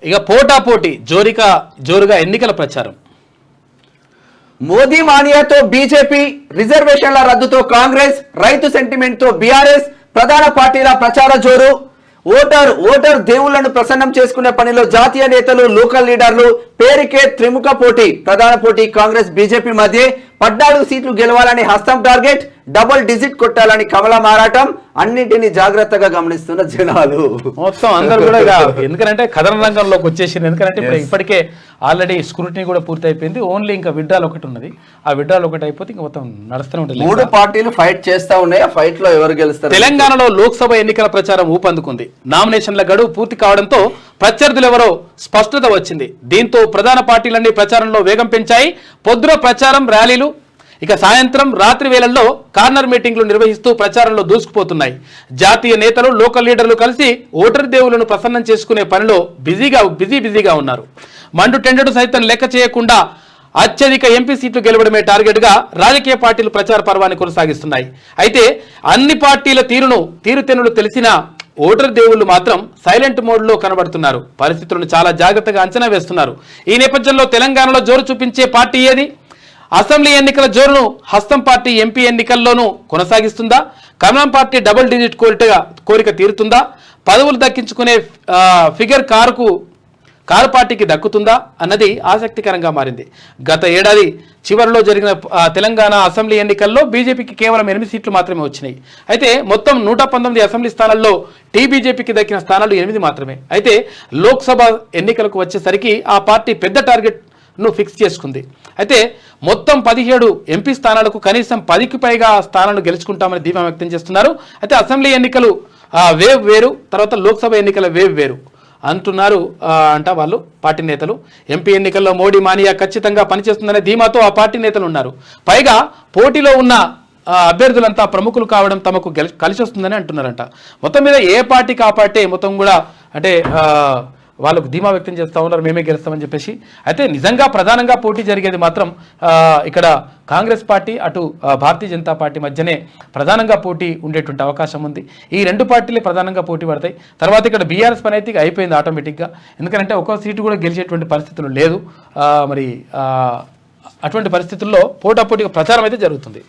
ఇక పోటాపోటీ జోరుగా ఎన్నికల ప్రచారం. మోదీ మానియాతో బీజేపీ, రిజర్వేషన్ల రద్దుతో కాంగ్రెస్, రైతు సెంటిమెంట్ తో బీఆర్ఎస్, ప్రధాన పార్టీల ప్రచార జోరు. ఓటర్ దేవుళ్లను ప్రసన్నం చేసుకునే పనిలో జాతీయ నేతలు, లోకల్ లీడర్లు. పేరుకే త్రిముఖ పోటీ. ప్రధాన పోటీ కాంగ్రెస్, బీజేపీ మధ్య 14 సీట్లు గెలవాలని హస్తం టార్గెట్. డబుల్ డిజిట్ కొట్టాలని కమల మారాటం. అన్నింటినీ జాగ్రత్తగా గమనిస్తున్న జనాలు మొత్తం అందరూ కూడా ఎందుకంటే కథన రంగంలోకి వచ్చేసింది. ఎందుకంటే ఇప్పటికే ఆల్రెడీ స్క్రూటినీ కూడా పూర్తి అయిపోయింది. ఓన్లీ ఇంకా విడ్రాల్ ఒకటి ఉన్నది. ఆ విడ్రాల్ ఒకటి అయిపోతే ఇంకా మొత్తం నడుస్తూనే ఉంటుంది. 3 పార్టీలు ఫైట్ చేస్తా ఉన్నాయి. ఆ ఫైట్ లో ఎవరు గెలుస్తారు? తెలంగాణలో లోక్సభ ఎన్నికల ప్రచారం ఊపందుకుంది. నామినేషన్ల గడువు పూర్తి కావడంతో ప్రత్యర్థులెవరో స్పష్టత వచ్చింది. దీంతో ప్రధాన పార్టీలన్నీ ప్రచారంలో వేగం పెంచాయి. పొద్దున ప్రచారం, ర్యాలీలు, ఇక సాయంత్రం, రాత్రి వేళల్లో కార్నర్ మీటింగ్లు నిర్వహిస్తూ ప్రచారంలో దూసుకుపోతున్నాయి. జాతీయ నేతలు, లోకల్ లీడర్లు కలిసి ఓటర్ దేవులను ప్రసన్నం చేసుకునే పనిలో బిజీగా ఉన్నారు. మండు టెండర్ను సైతం లెక్క చేయకుండా అత్యధిక ఎంపీ సీట్లు గెలవడమే టార్గెట్గా రాజకీయ పార్టీలు ప్రచార పర్వాన్ని కొనసాగిస్తున్నాయి. అయితే అన్ని పార్టీల తీరుతెన్నులు తెలిసిన ఓటర్ దేవుళ్లు మాత్రం సైలెంట్ మోడ్లో కనబడుతున్నారు. పరిస్థితులను చాలా జాగ్రత్తగా అంచనా వేస్తున్నారు. ఈ నేపథ్యంలో తెలంగాణలో జోరు చూపించే పార్టీ ఏది? అసెంబ్లీ ఎన్నికల జోరును హస్తం పార్టీ ఎంపీ ఎన్నికల్లోనూ కొనసాగిస్తుందా? కమలం పార్టీ డబుల్ డిజిట్ కోరిక తీరుతుందా? పదవులు దక్కించుకునే ఫిగర్ కారు పార్టీకి దక్కుతుందా అన్నది ఆసక్తికరంగా మారింది. గత ఏడాది చివరిలో జరిగిన తెలంగాణ అసెంబ్లీ ఎన్నికల్లో బీజేపీకి కేవలం 8 సీట్లు మాత్రమే వచ్చినాయి. అయితే మొత్తం 119 అసెంబ్లీ స్థానాల్లో బీజేపీకి దక్కిన స్థానాలు 8 మాత్రమే. అయితే లోక్సభ ఎన్నికలకు వచ్చేసరికి ఆ పార్టీ పెద్ద టార్గెట్ను ఫిక్స్ చేసుకుంది. అయితే మొత్తం 17 ఎంపీ స్థానాలకు కనీసం 10కి పైగా స్థానాలను గెలుచుకుంటామని ధీమా వ్యక్తం చేస్తున్నారు. అయితే అసెంబ్లీ ఎన్నికలు వేవ్ వేరు, తర్వాత లోక్సభ ఎన్నికల వేవ్ వేరు అంటున్నారు వాళ్ళు పార్టీ నేతలు. ఎంపీ ఎన్నికల్లో మోడీ మానియా ఖచ్చితంగా పనిచేస్తుందనే ధీమాతో ఆ పార్టీ నేతలు ఉన్నారు. పైగా పోటీలో ఉన్న అభ్యర్థులంతా ప్రముఖులు కావడం తమకు కలిసి వస్తుందని అంటున్నారంట. మొత్తం మీద ఏ పార్టీకి ఆ పార్టీ మొత్తం కూడా అంటే వాళ్ళకు ధీమా వ్యక్తం చేస్తూ ఉన్నారు, మేమే గెలుస్తామని చెప్పేసి. అయితే నిజంగా ప్రధానంగా పోటీ జరిగేది మాత్రం ఇక్కడ కాంగ్రెస్ పార్టీ, అటు భారతీయ జనతా పార్టీ మధ్యనే ప్రధానంగా పోటీ ఉండేటువంటి అవకాశం ఉంది. ఈ 2 పార్టీలే ప్రధానంగా పోటీ పడతాయి. తర్వాత ఇక్కడ బీఆర్ఎస్ పని అయితే అయిపోయింది ఆటోమేటిక్గా. ఎందుకంటే ఒక్కో సీటు కూడా గెలిచేటువంటి పరిస్థితులు లేదు. మరి అటువంటి పరిస్థితుల్లో పోటాపోటీగా ప్రచారం అయితే జరుగుతుంది.